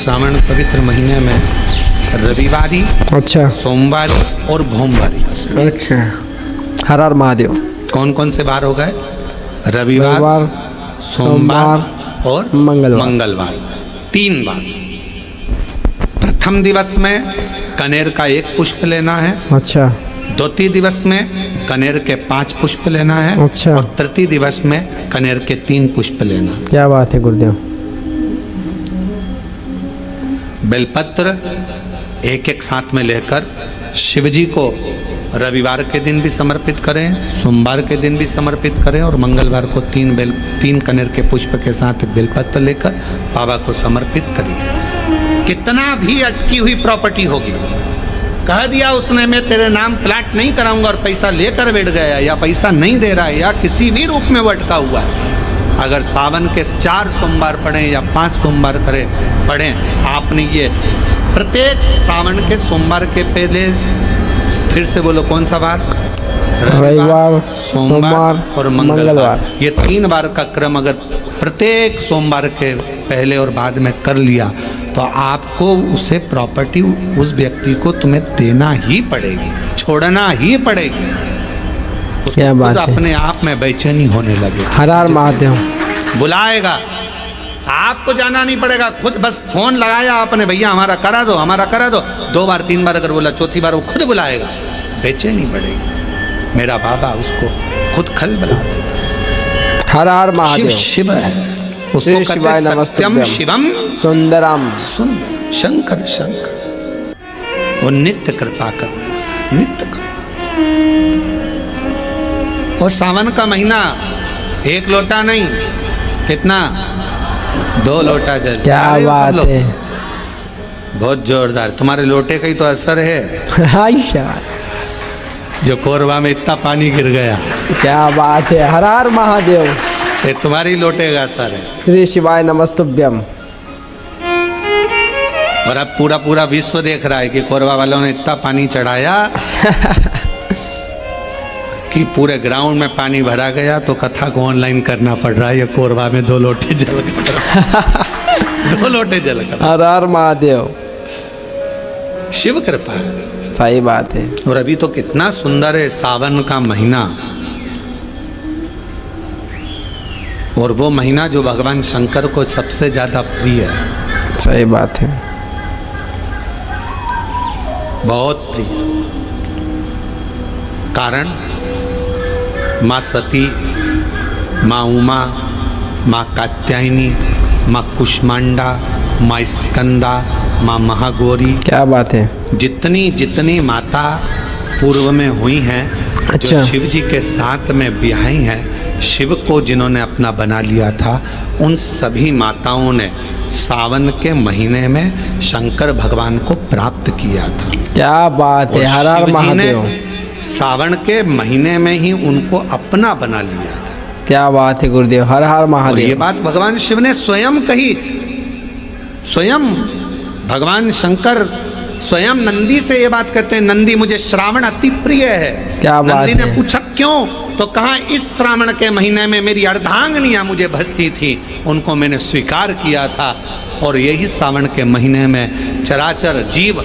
सावन पवित्र महीने में रविवारी, अच्छा सोमवारी और भोमवारी, अच्छा। हर हर महादेव। कौन कौन से बार हो गए? रविवार, सोमवार और मंगलवार 3 बार। प्रथम दिवस में कनेर का 1 पुष्प लेना है। अच्छा। द्वितीय दिवस में कनेर के 5 पुष्प लेना है। अच्छा। और तृतीय दिवस में कनेर के 3 पुष्प लेना। क्या बात है गुरुदेव। बेलपत्र एक साथ में लेकर शिव जी को रविवार के दिन भी समर्पित करें, सोमवार के दिन भी समर्पित करें और मंगलवार को 3 कनेर के पुष्प के साथ बेलपत्र लेकर बाबा को समर्पित करिए। कितना भी अटकी हुई प्रॉपर्टी होगी, कह दिया उसने मैं तेरे नाम प्लाट नहीं कराऊंगा और पैसा लेकर बैठ गया या पैसा नहीं दे रहा है या किसी भी रूप में वो अटका हुआ है, अगर सावन के 4 सोमवार पढ़ें या 5 सोमवार पढ़ें, आपने ये प्रत्येक सावन के सोमवार के पहले, फिर से बोलो कौन सा बार? रविवार, सोमवार और मंगलवार, ये 3 बार का क्रम अगर प्रत्येक सोमवार के पहले और बाद में कर लिया तो आपको उसे प्रॉपर्टी उस व्यक्ति को तुम्हें देना ही पड़ेगी, छोड़ना ही पड़ेगी। क्या बात है। अपने आप में बेचैनी होने लगे। हर हर महादेव। बुलाएगा, आपको जाना नहीं पड़ेगा, खुद बस फोन लगाया आपने, भैया हमारा करा दो, हमारा करा दो। 2 बार 3 बार अगर बोला, चौथी बार वो खुद बुलाएगा, बेचैनी बढ़ेगी। मेरा बाबा उसको खुद खल बुला देता। हर हर महादेव। शिव शिव है, उसको कहते हैं सत्यम शिवम सुंदरम। शंकर शंकर, वो नित्य कृपा करने, नित्य कृपा। और सावन का महीना 1 लोटा नहीं, कितना? 2 लोटा जल। क्या बात है। बहुत जोरदार। तुम्हारे लोटे का ही तो असर है जो कोरबा में इतना पानी गिर गया। क्या बात है। हर हर महादेव। ये तुम्हारी लोटे का असर है। श्री शिवाय नमस्तुभ्यम। और अब पूरा विश्व देख रहा है कि कोरबा वालों ने इतना पानी चढ़ाया कि पूरे ग्राउंड में पानी भरा गया, तो कथा को ऑनलाइन करना पड़ रहा है। ये कोरबा में 2 लोटे जल कर 2 लोटे जल कर। हर हर महादेव। शिव कृपा। सही बात है। और अभी तो कितना सुंदर है सावन का महीना, और वो महीना जो भगवान शंकर को सबसे ज्यादा प्रिय है। सही बात है। बहुत प्रिय। कारण माँ सती, माँ उमा, माँ कात्यायनी, माँ कुष्मांडा, माँ स्कंदा, माँ महागौरी। क्या बात है। जितनी माता पूर्व में हुई हैं, अच्छा। जो शिव जी के साथ में ब्याही हैं, शिव को जिन्होंने अपना बना लिया था, उन सभी माताओं ने सावन के महीने में शंकर भगवान को प्राप्त किया था। क्या बात है। हर हर महादेव। सावन के महीने में ही उनको अपना बना लिया था। क्या बात है गुरुदेव। हर हर और महादेव। ये बात भगवान शिव ने स्वयं कही। स्वयं भगवान शंकर स्वयं नंदी से ये बात कहते हैं, नंदी मुझे श्रावण अति प्रिय है। क्या बात नंदी ने है। पूछा क्यों? तो कहा इस श्रावण के महीने में मेरी अर्धांगिनियां मुझे भजती थी, उनको मैंने स्वीकार किया था। और यही सावन के महीने में चराचर जीव,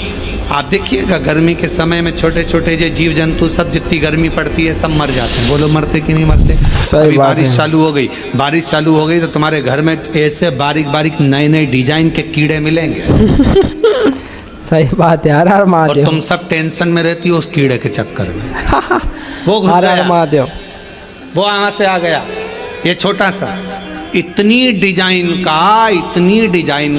आप देखिएगा गर्मी के समय में छोटे छोटे जो जीव जंतु सब, जितनी गर्मी पड़ती है सब मर जाते हैं। बोलो मरते कि नहीं मरते? अभी बारिश चालू हो गई, बारिश चालू हो गई तो तुम्हारे घर में ऐसे बारीक बारीक नए डिजाइन के कीड़े मिलेंगे। सही बात है। हर हर और महादेव। तुम सब टेंशन में रहती हो उस कीड़े के चक्कर में। वो घुस हर हर गया, महादेव। वो वहां से आ गया, ये छोटा सा। इतनी डिजाइन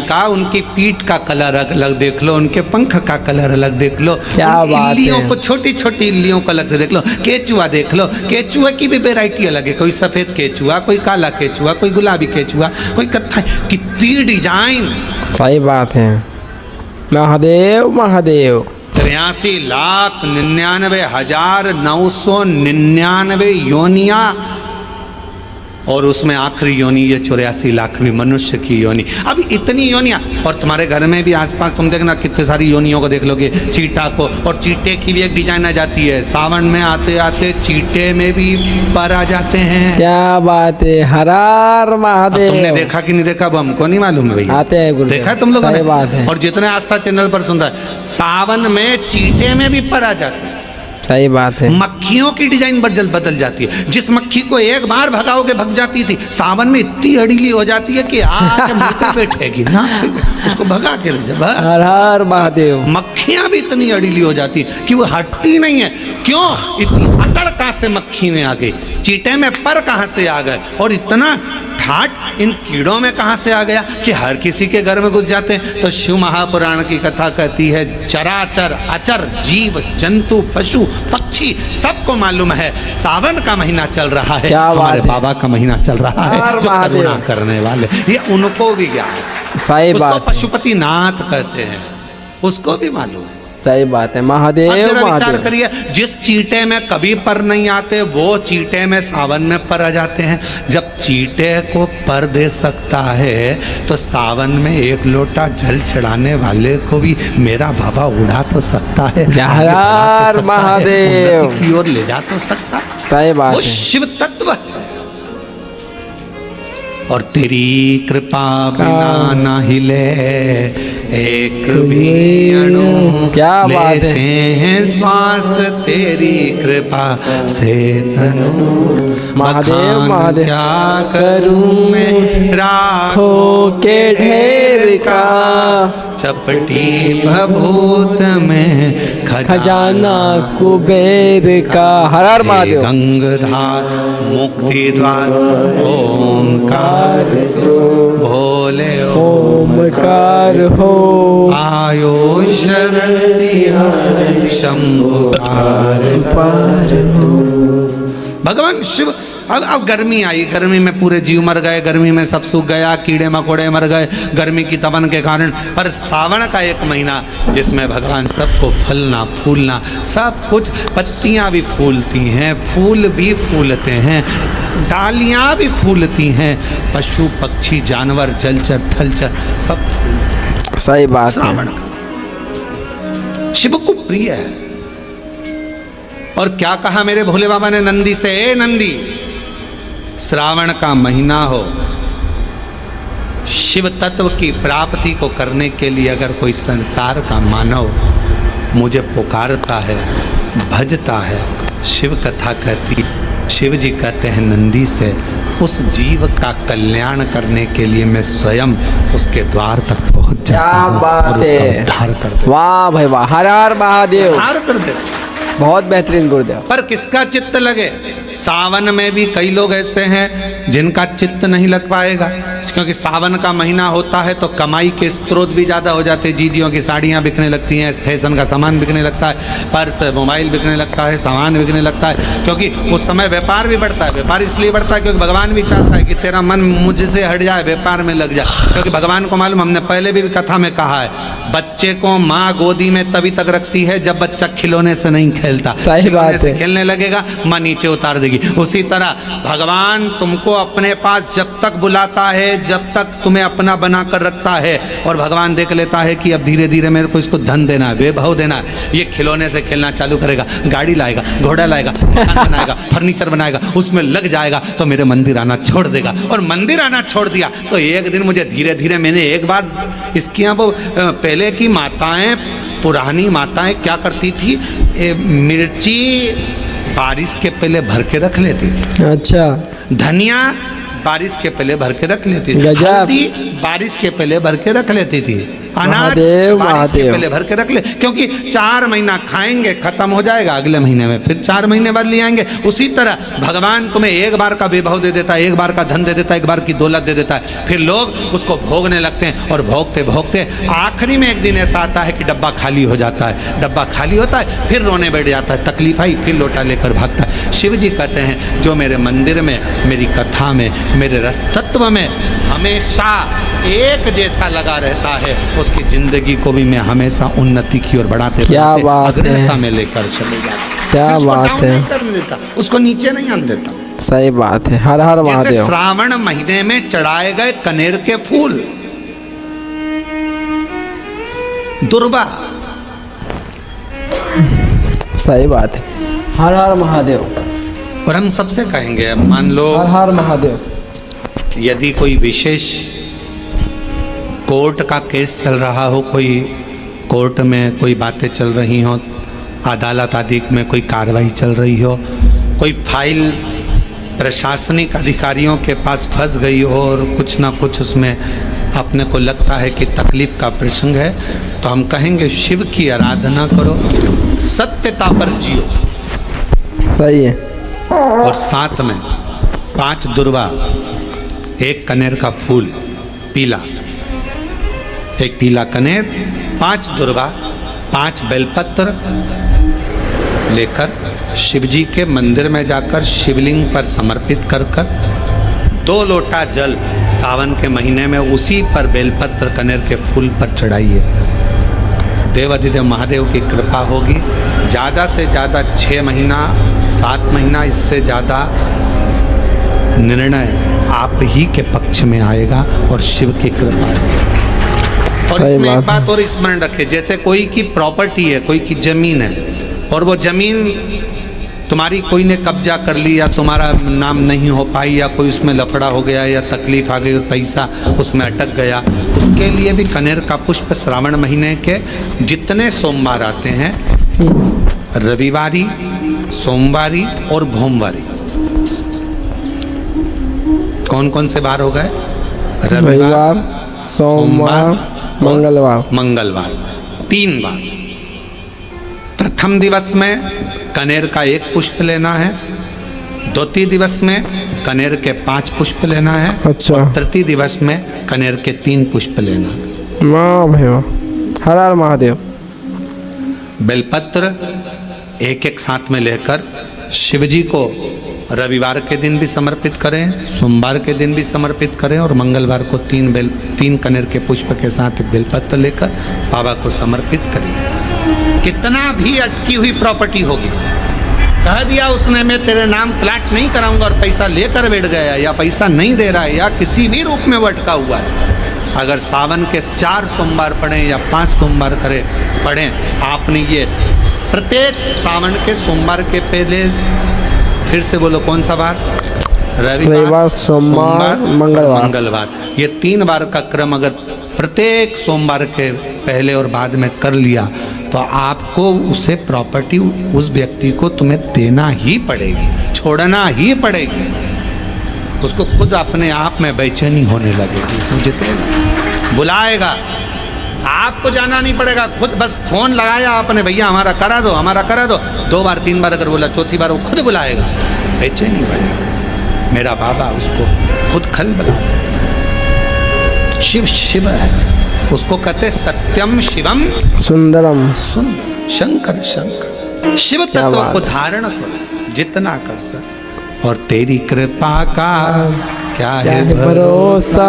का उनकी पीठ का कलर अलग देख लो, उनके पंख का कलर अलग देख लो। क्या बात है। इल्लियों को, छोटी छोटी इल्लियों को अलग से देख लो। केचुआ देख लो, केचुआ की भी वैरायटी अलग है। कोई सफेद केचुआ, कोई काला केचुआ, कोई गुलाबी केचुआ, कोई कत्था। कितनी डिजाइन। सही बात है। महादेव महादेव। 83,99,999 योनिया और उसमें आखिरी योनि ये 84 लाखवीं मनुष्य की योनि। अब इतनी योनियाँ, और तुम्हारे घर में भी आसपास तुम देखना कितनी सारी योनियों को देख लोगे, चीटा को, और चीटे की भी एक डिजाइन आ जाती है। सावन में आते आते चीटे में भी पर आ जाते हैं। क्या बात है, हर हर अब महादेव। तुमने देखा कि नहीं देखा वो हमको नहीं मालूम है भैया। आते हैं गुरुदेव, देखा है तुम लोगों सही ने? बात है। और जितने आस्था चैनल पर सुन रहा है, सावन में चीटे में भी पर आ जाते हैं। सही बात है। मक्खियों की डिजाइन बदल जाती है। जिस मक्खी को एक बार भगाओगे भग जाती थी, सावन में इतनी अड़ीली हो जाती है कि आके मुंह पे बैठेगी ना, उसको भगा के ले जा। हर हर महादेव। मक्खियां भी इतनी अड़ीली हो जाती है कि वो हटती नहीं है। क्यों? इतनी अकड़ कहाँ से मक्खी में आ गई, चीटे में पर कहाँ से आ गए, और इतना ठाट इन कीड़ों में कहाँ से आ गया कि हर किसी के घर में घुस जाते हैं। तो शिव महापुराण की कथा कहती है, चराचर अचर जीव जंतु पशु पक्षी सबको मालूम है सावन का महीना चल रहा है, क्या बात हमारे है। बाबा का महीना चल रहा है, हर जो महादेव। करुणा करने वाले, ये उनको भी ज्ञान है। सही उसको बात है। पशुपति नाथ कहते हैं, उसको भी मालूम है। सही बात है। अब महादेव जरा विचार महादेव। करिए, जिस चीटे में कभी पर नहीं आते वो चीटे में सावन में पर आ जाते हैं। जब चीटे को पर दे सकता है तो सावन में एक लोटा जल चढ़ाने वाले को भी मेरा बाबा उड़ा तो सकता है, हर आगे बढ़ा तो हर सकता है, महादेव। उन्नति की ओर ले जा तो सकता है। सही वो बात है। शिव तत्व है। और तेरी कृपा बिना ना हिले एक भी अणु, क्या बात है। लेते हैं श्वास तेरी कृपा से तनु। महादेव, बखान महादेव। क्या करूं मैं राखों के ढेर का, चपटी भभूत में खजाना कुबेर का। हर हर हे महादेव। गंगधार मुक्ति द्वार ओंकार भोले ओमकार हो, आयो शरण शंभुधार पार हो। भगवान शिव। अब गर्मी आई, गर्मी में पूरे जीव मर गए, गर्मी में सब सूख गया, कीड़े मकोड़े मर गए गर्मी की तपन के कारण। पर सावन का एक महीना जिसमें भगवान सबको फलना फूलना सब कुछ, पत्तियां भी फूलती हैं, फूल भी फूलते हैं, डालियां भी फूलती हैं, पशु पक्षी जानवर जलचर थलचर सब फूलते हैं। सही बात है। श्रावण का शिव को प्रिय है। और क्या कहा मेरे भोले बाबा ने नंदी से, ए नंदी, श्रावण का महीना हो, शिव तत्व की प्राप्ति को करने के लिए अगर कोई संसार का मानव मुझे पुकारता है, भजता है, शिव कथा कहती, शिव जी कहते हैं नंदी से, उस जीव का कल्याण करने के लिए मैं स्वयं उसके द्वार तक पहुंच जाता क्या हूं बात और उसका है। उद्धार कर देता वाह भाई वाह, हर हर महादेव। उद्धार कर देता। बहुत बेहतरीन गुरुदेव। पर किसका चित्त लगे? सावन में भी कई लोग ऐसे हैं जिनका चित्त नहीं लग पाएगा, क्योंकि सावन का महीना होता है तो कमाई के स्रोत भी ज़्यादा हो जाते हैं। जीजियों की साड़ियाँ बिकने लगती हैं, फैशन का सामान बिकने लगता है, पर्स मोबाइल बिकने लगता है, सामान बिकने लगता है, क्योंकि उस समय व्यापार भी बढ़ता है। व्यापार इसलिए बढ़ता है क्योंकि भगवान भी चाहता है कि तेरा मन मुझसे हट जाए, व्यापार में लग जाए। क्योंकि भगवान को मालूम, हमने पहले भी कथा में कहा है, बच्चे को माँ गोदी में तभी तक रखती है जब बच्चा खिलौने से नहीं खेलता। सही बात खिलौने से है। खेलने लगेगा माँ नीचे उतार देगी। उसी तरह भगवान तुमको अपने पास जब तक बुलाता है, जब तक तुम्हें अपना बना कर रखता है, और भगवान देख लेता है कि अब धीरे धीरे मेरे को इसको धन देना है, वैभव देना है, ये खिलौने से खेलना चालू करेगा, गाड़ी लाएगा, घोड़ा लाएगा, मकान बनाएगा, फर्नीचर बनाएगा, उसमें लग जाएगा तो मेरे मंदिर आना छोड़ देगा। और मंदिर आना छोड़ दिया तो एक दिन मुझे धीरे धीरे, मैंने एक बार इसकी यहाँ वो पहले की माताएं, पुरानी माताएं क्या करती थी, मिर्ची बारिश के पहले भर के रख लेती थी, अच्छा। धनिया बारिश के पहले भर के रख लेती थी, गजब। हल्दी बारिश के पहले भर के रख लेती थी, अनाज महादेव, बारिश के महादेव। पहले भर के रख ले, क्योंकि 4 महीना खाएंगे खत्म हो जाएगा, अगले महीने में फिर 4 महीने बाद ले आएंगे। उसी तरह भगवान तुम्हें एक बार का वैभव दे देता है, एक बार का धन दे देता है, एक बार की दौलत दे देता है, फिर लोग उसको भोगने लगते हैं, और भोगते भोगते आखिरी में एक दिन ऐसा आता है कि डब्बा खाली हो जाता है। डब्बा खाली होता है, फिर रोने बैठ जाता है, तकलीफ आई, फिर लोटा लेकर भागता है। शिव जी कहते हैं जो मेरे मंदिर में, मेरी कथा में, मेरे रस तत्व में हमेशा एक जैसा लगा रहता है, उसकी जिंदगी को भी मैं हमेशा उन्नति की ओर बढ़ाते क्या बढ़ाते बात है। अग्रता में लेकर चले जाता। क्या फिर उसको बात डाउन है। नहीं करने देता, उसको नीचे नहीं आने देता। सही बात है। हर हर जैसे महादेव। श्रावण महीने में चढ़ाए गए कनेर के फूल, दुर्वा। सही बात है। हर हर महादेव। और हम सबसे कहेंगे, अब मान लो हर हर महादेव। यदि कोई विशेष कोर्ट का केस चल रहा हो, कोई कोर्ट में कोई बातें चल रही हो, अदालत आदि में कोई कार्रवाई चल रही हो, कोई फाइल प्रशासनिक अधिकारियों के पास फंस गई हो और कुछ ना कुछ उसमें अपने को लगता है कि तकलीफ का प्रसंग है, तो हम कहेंगे शिव की आराधना करो, सत्यता पर जियो। सही है। और साथ में 5 दुर्वा, 1 कनेर का फूल पीला, 1 पीला कनेर, 5 दुर्वा, 5 बेलपत्र लेकर शिव जी के मंदिर में जाकर शिवलिंग पर समर्पित कर 2 लोटा जल सावन के महीने में उसी पर बेलपत्र कनेर के फूल पर चढ़ाइए। देवाधिदेव महादेव की कृपा होगी। ज़्यादा से ज़्यादा 6 महीना 7 महीना, इससे ज़्यादा निर्णय आप ही के पक्ष में आएगा और शिव की कृपा से। और इसमें एक बात और स्मरण रखें, जैसे कोई की प्रॉपर्टी है, कोई की जमीन है और वो जमीन तुम्हारी कोई ने कब्जा कर ली या तुम्हारा नाम नहीं हो पाई या कोई उसमें लफड़ा हो गया या तकलीफ आ गई और पैसा उसमें अटक गया, उसके लिए भी कनेर का पुष्प श्रावण महीने के जितने सोमवार आते हैं, रविवारी, सोमवारी और भोमवारी, कौन कौन से बार हो गए? रविवार, सोमवार, मंगलवार 3 बार। प्रथम दिवस में कनेर का 1 पुष्प लेना है, द्वितीय दिवस में कनेर के 5 पुष्प लेना है। अच्छा। और तृतीय दिवस में कनेर के 3 पुष्प लेना है। वाह भाई वाह। हर हर महादेव। बेलपत्र 1 साथ में लेकर शिव जी को रविवार के दिन भी समर्पित करें, सोमवार के दिन भी समर्पित करें और मंगलवार को 3 कनेर के पुष्प के साथ बेलपत्र लेकर बाबा को समर्पित करें। कितना भी अटकी हुई प्रॉपर्टी होगी, कह दिया उसने मैं तेरे नाम प्लाट नहीं कराऊंगा और पैसा लेकर बैठ गया या पैसा नहीं दे रहा है या किसी भी रूप में वो अटका हुआ है, अगर सावन के 4 सोमवार पढ़ें या 5 सोमवार पढ़ें, आपने ये प्रत्येक सावन के सोमवार के पहले, फिर से बोलो कौन सा बार? रविवार, सोमवार, मंगलवार, ये 3 बार का क्रम अगर प्रत्येक सोमवार के पहले और बाद में कर लिया तो आपको उसे प्रॉपर्टी उस व्यक्ति को तुम्हें देना ही पड़ेगी, छोड़ना ही पड़ेगी। उसको खुद अपने आप में बेचैनी होने लगेगी, मुझे बुलाएगा, आपको जाना नहीं पड़ेगा, खुद बस फोन लगाया आपने, भैया हमारा करा दो, हमारा करा दो, 2 बार 3 बार अगर बोला, चौथी बार वो खुद बुलाएगा, बेचैनी बढ़ेगा। मेरा बाबा उसको खुद खल बुला, शिव शिव है, उसको कहते सत्यम शिवम सुंदरम, शंकर शंकर। शिव तत्व को धारण करो जितना कर सक, और तेरी कृपा का क्या है भरोसा,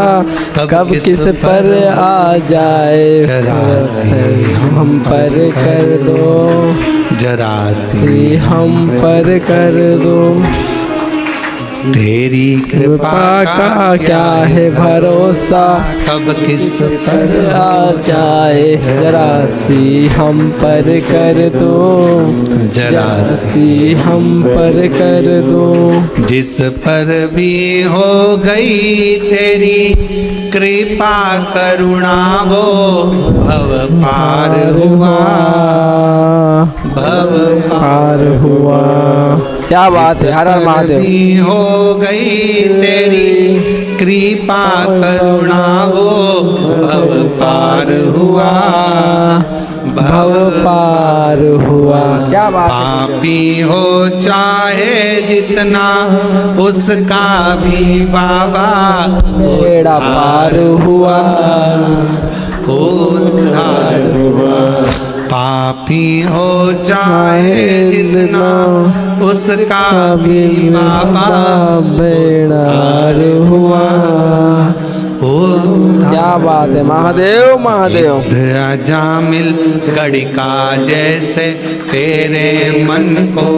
कब किस पर आ जाए, हम पर कर दो, जरा सी हम पर कर दो। तेरी कृपा का क्या है भरोसा, कब किस पर आ जाए, जरा सी हम पर कर दो, जरा सी हम पर कर दो। जिस पर भी हो गई तेरी कृपा करुणा, वो भव पार हुआ, भव पार हुआ। क्या बात है। हर हर महादेव। भी हो गई तेरी कृपा करुणा, वो भव पार हुआ, भव पार हुआ। क्या बात है। पापी हो चाहे जितना, उसका भी बाबा बेड़ा पार हुआ, उद्धार हुआ। पापी हो चाहे जितना, उसका भी बाबा बेड़ा पार हुआ। उद्धार क्या बात है महादेव महादेव। अजामिल गड़िका जैसे तेरे मन को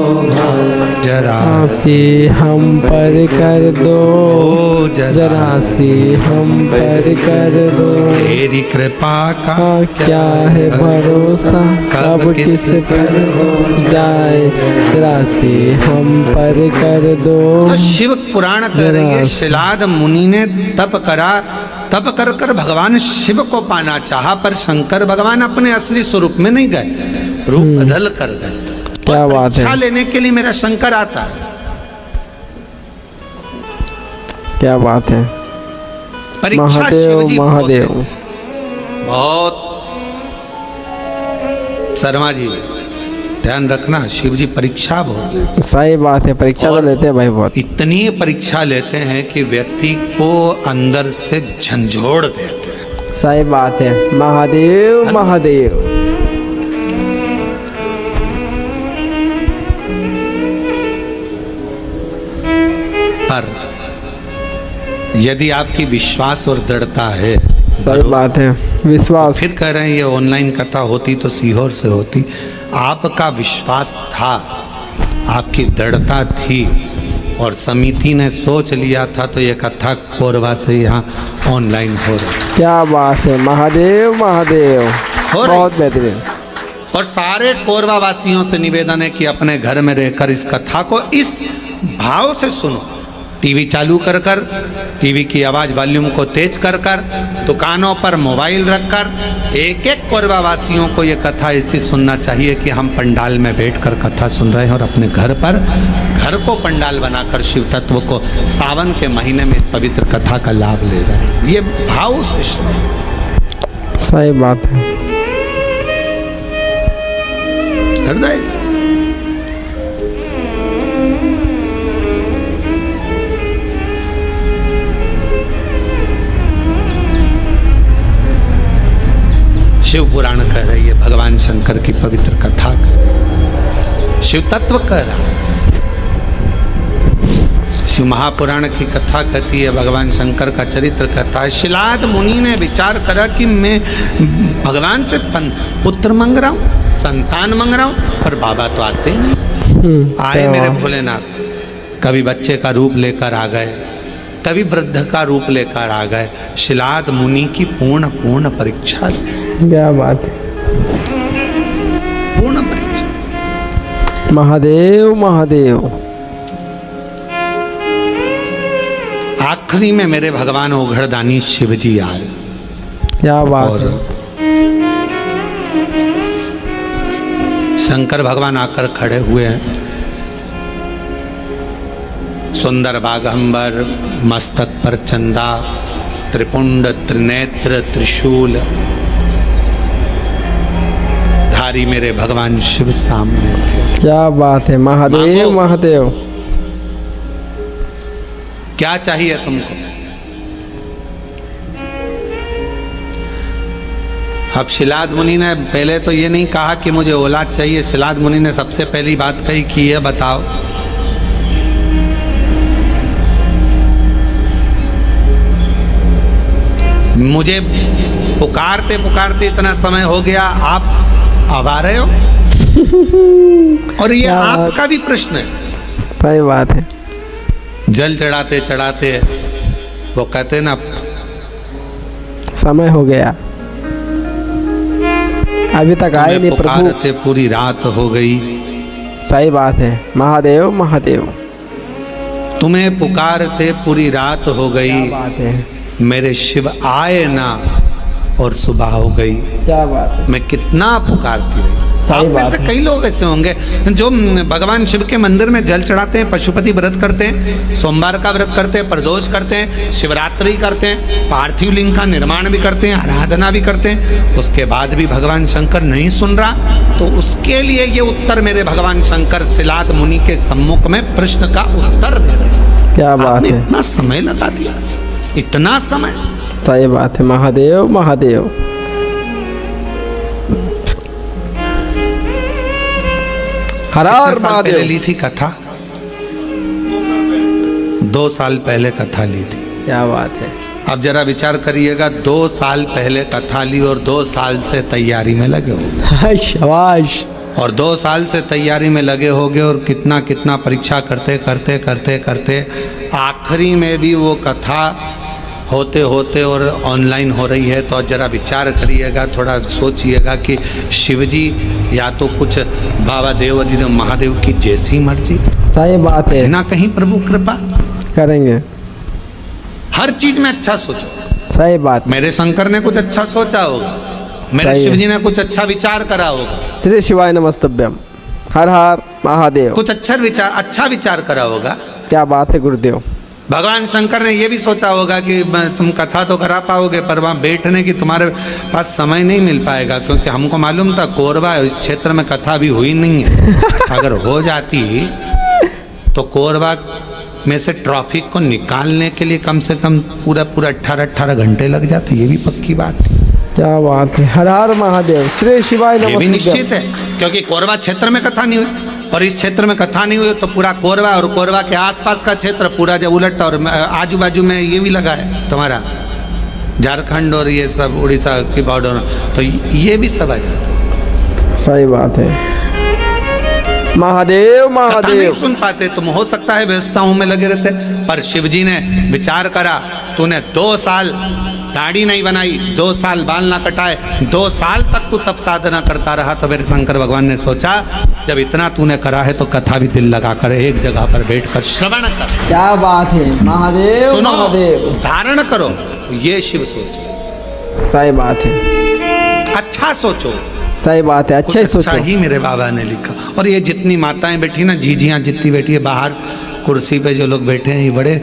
जरा सी हम पर कर दो, जरा सी हम पर कर दो। तेरी कृपा का क्या है भरोसा, कब किस पर हो जाए, जरा सी हम पर कर दो। तो शिव पुराण कह रही है, शिलाद मुनि ने तप करा, तप कर कर भगवान शिव को पाना चाहा, पर शंकर भगवान अपने असली स्वरूप में नहीं गए, रूप बदल कर गए। क्या बात है। परीक्षा लेने के लिए मेरा शंकर आता है। क्या बात है परीक्षा महादेव शिवजी महादेव। बहुत शर्मा जी ध्यान रखना, शिव जी परीक्षा बहुत लेते सही बात है, परीक्षा तो लेते हैं भाई बहुत। इतनी परीक्षा लेते हैं कि व्यक्ति को अंदर से झंझोड़ देते हैं। सही बात है महादेव महादेव। पर यदि आपकी विश्वास और दृढ़ता है, सही बात है विश्वास। फिर कह रहे हैं ये ऑनलाइन कथा होती तो सीहोर से होती। आपका विश्वास था, आपकी दृढ़ता थी और समिति ने सोच लिया था, तो ये कथा कोरबा से यहाँ ऑनलाइन हो रही। क्या बात है महादेव महादेव, हो रही। बहुत बेहतरीन। और सारे कोरबा वासियों से निवेदन है कि अपने घर में रहकर इस कथा को इस भाव से सुनो। टीवी चालू कर कर, टीवी की आवाज़ वॉल्यूम को तेज कर कर, दुकानों पर मोबाइल रखकर एक एक कोरबा वासियों को ये कथा ऐसी सुनना चाहिए कि हम पंडाल में बैठकर कथा सुन रहे हैं और अपने घर पर, घर को पंडाल बनाकर शिव तत्व को सावन के महीने में इस पवित्र कथा का लाभ ले रहे हैं। ये भाव से सही बात है हृदय से। शिव पुराण कह रही है, भगवान शंकर की पवित्र कथा कह रही है, शिव तत्व कह रहा है। शिव महापुराण की कथा कहती है, भगवान शंकर का चरित्र कहता है। शिलाद मुनि ने विचार करा कि मैं भगवान से पुत्र मांग रहा हूँ, संतान मांग रहा हूँ, पर बाबा तो आते ही नहीं। आए मेरे भोलेनाथ, कभी बच्चे का रूप लेकर आ गए, कभी वृद्ध का रूप लेकर आ गए। शिलाद मुनि की पूर्ण परीक्षा ली। क्या बात है पूर्ण परीक्षा। महादेव महादेव। आखिरी में मेरे भगवान ओघड़दानी शिव जी आए। क्या बात और है। शंकर भगवान आकर खड़े हुए हैं। सुंदर बागंबर, मस्तक पर चंदा, त्रिपुंड त्रिनेत्र त्रिशूल धारी मेरे भगवान शिव सामने थे। क्या बात है महादेव मांगो। महादेव। क्या चाहिए तुमको? अब शिलाद मुनि ने पहले तो ये नहीं कहा कि मुझे औलाद चाहिए। शिलाद मुनि ने सबसे पहली बात कही कि ये बताओ, मुझे पुकारते पुकारते इतना समय हो गया, आप अब आ रहे हो? और ये आपका भी प्रश्न है। सही बात है। जल चढ़ाते चढ़ाते वो कहते ना, समय हो गया, अभी तक आए नहीं प्रभु। पुकारते पूरी रात हो गई। सही बात है महादेव महादेव। तुम्हें पुकारते पूरी रात हो गई, बात है। मेरे शिव आए ना और सुबह हो गई। क्या बात है। मैं कितना पुकारती रही। आप में से कई लोग ऐसे होंगे जो भगवान शिव के मंदिर में जल चढ़ाते हैं, पशुपति व्रत करते हैं, सोमवार का व्रत करते हैं, प्रदोष करते हैं, शिवरात्रि करते हैं, पार्थिव लिंग का निर्माण भी करते हैं, आराधना भी करते हैं, उसके बाद भी भगवान शंकर नहीं सुन रहा। तो उसके लिए ये उत्तर मेरे भगवान शंकर शिलाद मुनि के सम्मुख में प्रश्न का उत्तर दे रहे हैं। क्या बात है। इतना समय लगा दिया, इतना समय। सही बात है महादेव महादेव। हर हर साल महादेव। पहले ली थी कथा, 2 साल पहले कथा ली थी। क्या बात है। अब जरा विचार करिएगा, 2 साल पहले कथा ली और 2 साल से तैयारी में लगे हो, शाबाश। और 2 साल से तैयारी में लगे होगे और कितना कितना परीक्षा करते करते करते करते आखिरी में भी वो कथा होते होते और ऑनलाइन हो रही है। तो जरा विचार करिएगा, थोड़ा सोचिएगा कि शिव जी या तो कुछ बाबा देव अधिदेव महादेव की जैसी मर्जी, सही बात है, ना कहीं प्रभु कृपा करेंगे। हर चीज में अच्छा सोचो। सही बात। मेरे शंकर ने कुछ अच्छा सोचा होगा, मेरे सही है। शिव जी ने कुछ अच्छा विचार करा होगा, श्री शिवाय नमस्तभ्यम, हर हर महादेव। कुछ अच्छा विचार करा होगा। क्या बात है गुरुदेव। भगवान शंकर ने ये भी सोचा होगा कि तुम कथा तो करा पाओगे पर वहाँ बैठने की तुम्हारे पास समय नहीं मिल पाएगा, क्योंकि हमको मालूम था कोरबा इस क्षेत्र में कथा भी हुई नहीं है। अगर हो जाती तो कोरबा में से ट्रैफिक को निकालने के लिए कम से कम पूरा 18 घंटे लग जाते, ये भी पक्की बात थी। क्या बात है, हर हर महादेव, श्री शिवाय ये भी नमस्तभ्यम। निश्चित है, क्योंकि कोरबा क्षेत्र में कथा नहीं हुई और इस क्षेत्र में कथा नहीं हुई तो पूरा कोरबा और कोरबा के आसपास का क्षेत्र पूरा जब उलटता और आजू बाजू में ये भी लगा है तुम्हारा झारखंड और ये सब उड़ीसा की बॉर्डर, तो ये भी सब आ जाता। सही बात है। महादेव कथा नहीं महादेव। सुन पाते, तुम हो सकता है व्यवस्थाओं में लगे रहते, पर शिव जी ने विचार करा, तूने 2 साल दाढ़ी नहीं बनाई, 2 साल बाल ना कटाए, 2 साल तक तू तप साधना करता रहा, तो मेरे शंकर भगवान ने सोचा जब इतना तूने करा है तो कथा भी दिल लगा कर एक जगह पर बैठकर श्रवण कर। क्या बात है, महादेव सुनो, महादेव। धारण करो, ये शिव सोच। सही बात है, अच्छा सोचो, सही बात है, अच्छा ही कुछ अच्छा सोचो। ही मेरे बाबा ने लिखा। और ये जितनी माताएं बैठी ना, जीजियां जितनी बैठी है बाहर कुर्सी पे, जो लोग बैठे हैं ये बड़े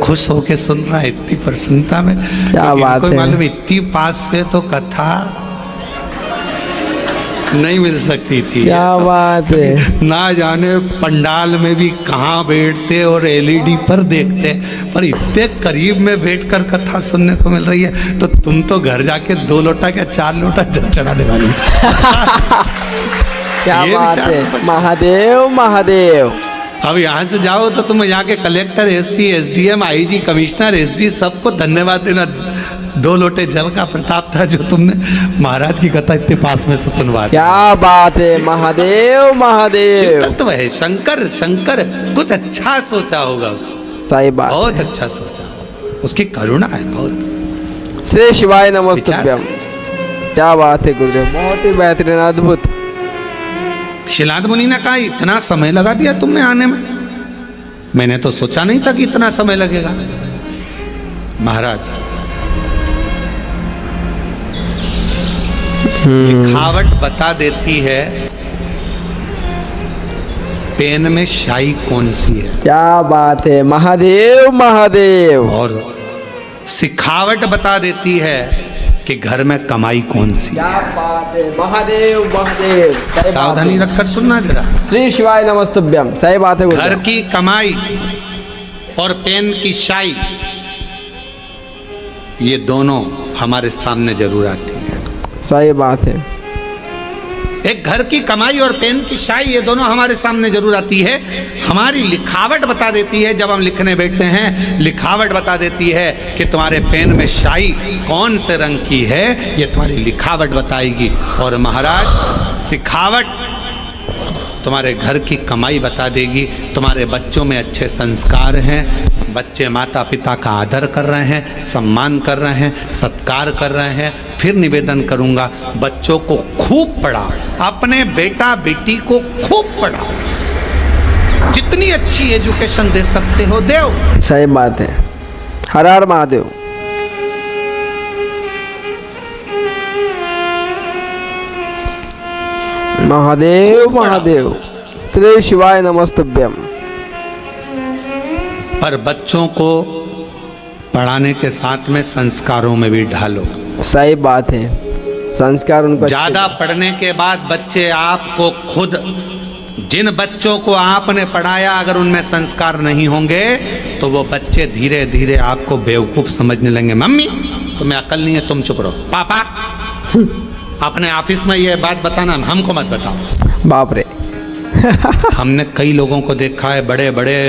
खुश होके सुन रहा है इतनी प्रसन्नता में। क्या बात है। मालूम इतनी पास से तो कथा नहीं मिल सकती थी। क्या बात है। ना जाने पंडाल में भी कहाँ बैठते और एलईडी पर देखते, पर इतने करीब में बैठकर कथा सुनने को मिल रही है, तो तुम तो घर जाके 2 लोटा क्या 4 लोटा जल चढ़ाने वाली। क्या ये बात विचार है, महादेव महादेव। अब यहाँ से जाओ तो तुम यहाँ के collector, SP, SDM, IG, commissioner, SD सबको धन्यवाद देना। 2 लोटे जल का प्रताप था जो तुमने महाराज की कथा इतने पास में से सुनवा दी। क्या बात है, महादेव महादेव। शिव तत्व है शंकर। शंकर कुछ अच्छा सोचा होगा उसने, सही बात। बहुत अच्छा सोचा, उसकी करुणा है बहुत। श्री शिवाय नमस्तभ्यम। क्या बात है गुरुदेव, बहुत ही बेहतरीन, अद्भुत। शिलाद मुनि ने कहा इतना समय लगा दिया तुमने आने में, मैंने तो सोचा नहीं था कि इतना समय लगेगा। महाराज लिखावट बता देती है पेन में शाई कौन सी है, क्या बात है, महादेव महादेव। और सिखावट बता देती है कि घर में कमाई कौन सी। क्या बात है, महादेव महादेव। सही बात सावधानी है। रखकर सुनना जरा। श्री शिवाय नमस्तभ्यम। सही बात है घर गुरुदेव। की कमाई और पेन की शाई, ये दोनों हमारे सामने जरूर आती है। सही बात है। एक घर की कमाई और पेन की शाई, ये दोनों हमारे सामने जरूर आती है। हमारी लिखावट बता देती है, जब हम लिखने बैठते हैं लिखावट बता देती है कि तुम्हारे पेन में शाई कौन से रंग की है, ये तुम्हारी लिखावट बताएगी। और महाराज सिखावट तुम्हारे घर की कमाई बता देगी। तुम्हारे बच्चों में अच्छे संस्कार हैं, बच्चे माता पिता का आदर कर रहे हैं, सम्मान कर रहे हैं, सत्कार कर रहे हैं। फिर निवेदन करूंगा, बच्चों को खूब पढ़ाओ, अपने बेटा बेटी को खूब पढ़ाओ, जितनी अच्छी एजुकेशन दे सकते हो दो। सही बात है। हर हर महादेव। महादेव महादेव। श्री शिवाय नमस्तभ्यम। पर बच्चों को पढ़ाने के साथ में संस्कारों में भी ढालो। सही बात है, संस्कार उनको अच्छे- ज्यादा पढ़ने के बाद बच्चे आपको खुद, जिन बच्चों को आपने पढ़ाया अगर उनमें संस्कार नहीं होंगे तो वो बच्चे धीरे धीरे आपको बेवकूफ समझने लगेंगे। मम्मी तुम्हें अकल नहीं है, तुम चुप रहो। पापा अपने ऑफिस में ये बात बताना, हमको मत बताओ। बाप रे। हमने कई लोगों को देखा है, बड़े बड़े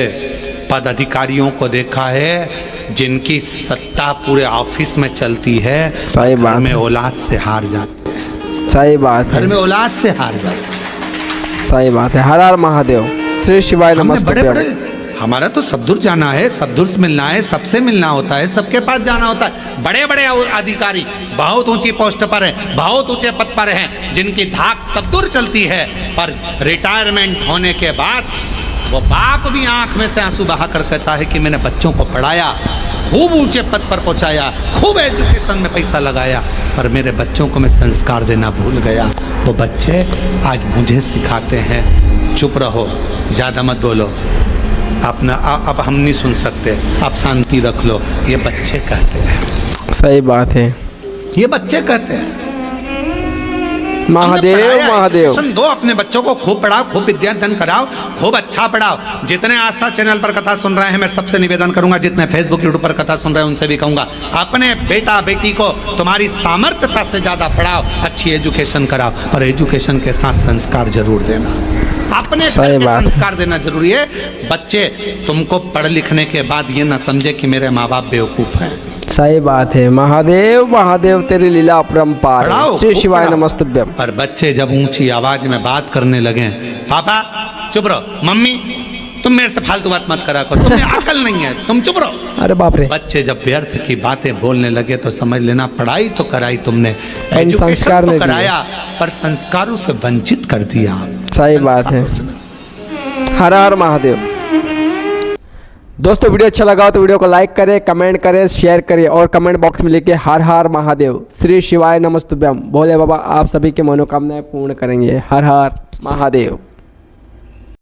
पदाधिकारियों को देखा है जिनकी सत्ता पूरे ऑफिस में चलती है, सही बात घर में है। औलाद से हार जाते हैं, सही बात घर है, में औलाद से हार जाते हैं। सही बात है। हर हर महादेव, श्री शिवाय हमने बड़े नमस्तुभ्यम। बड़े, हमारा तो सब दूर जाना है, सब दूर से मिलना है, सबसे मिलना होता है, सबके पास जाना होता है। बड़े बड़े अधिकारी बहुत ऊंची पोस्ट पर हैं, बहुत ऊंचे पद पर हैं, जिनकी धाक सब दूर चलती है, पर रिटायरमेंट होने के बाद वो बाप भी आंख में से आंसू बहा कर कहता है कि मैंने बच्चों को पढ़ाया, खूब ऊंचे पद पर पहुंचाया, खूब एजुकेशन में पैसा लगाया, पर मेरे बच्चों को मैं संस्कार देना भूल गया। वो बच्चे आज मुझे सिखाते हैं, चुप रहो, ज़्यादा मत बोलो, अपना अब हम नहीं सुन सकते, आप शांति रख लो, ये बच्चे कहते हैं, सही बात है। ये बच्चे कहते हैं। महादेव हमने पढ़ाया, महादेव। एजुकेशन दो, अपने बच्चों को खूब पढ़ाओ, खूब विद्यादान कराओ, खूब अच्छा पढ़ाओ। जितने आस्था चैनल पर कथा सुन रहे हैं, मैं सबसे निवेदन करूंगा, जितने फेसबुक यूट्यूब पर कथा सुन रहे हैं उनसे भी कहूंगा, अपने बेटा बेटी को तुम्हारी सामर्थ्यता से ज्यादा पढ़ाओ, अच्छी एजुकेशन कराओ, पर एजुकेशन के साथ संस्कार जरूर देना, अपने सही बात है। संस्कार देना जरूरी है। बच्चे तुमको पढ़ लिखने के बाद ये ना समझे कि मेरे माँ बाप बेवकूफ हैं। सही बात है। महादेव महादेव, तेरी लीला अपरंपार है। पढ़ाओ, श्री खूब शिवाय पढ़ाओ। नमस्तुभ्यम। पर बच्चे जब ऊंची आवाज में बात करने लगे, पापा चुप रहो, मम्मी तुम मेरे से फालतू बात मत करा करो, तुम्हें अकल नहीं है, तुम चुप रहो। अरे बाप रे, बच्चे जब व्यर्थ की बातें बोलने लगे तो समझ लेना पढ़ाई तो कराई तुमने, संस्कार एजुकेशन नहीं तो दिए। कराया, पर संस्कारों से वंचित कर दिया। सही बात है। संस्कारों से- हर हर महादेव। दोस्तों वीडियो अच्छा लगा हो तो वीडियो को लाइक करें, कमेंट करें, शेयर करें और कमेंट बॉक्स में लिखिए हर हर महादेव, श्री शिवाय नमस्तुभ्यम। भोले बाबा आप सभी के मनोकामनाएं पूर्ण करेंगे। हर हर महादेव।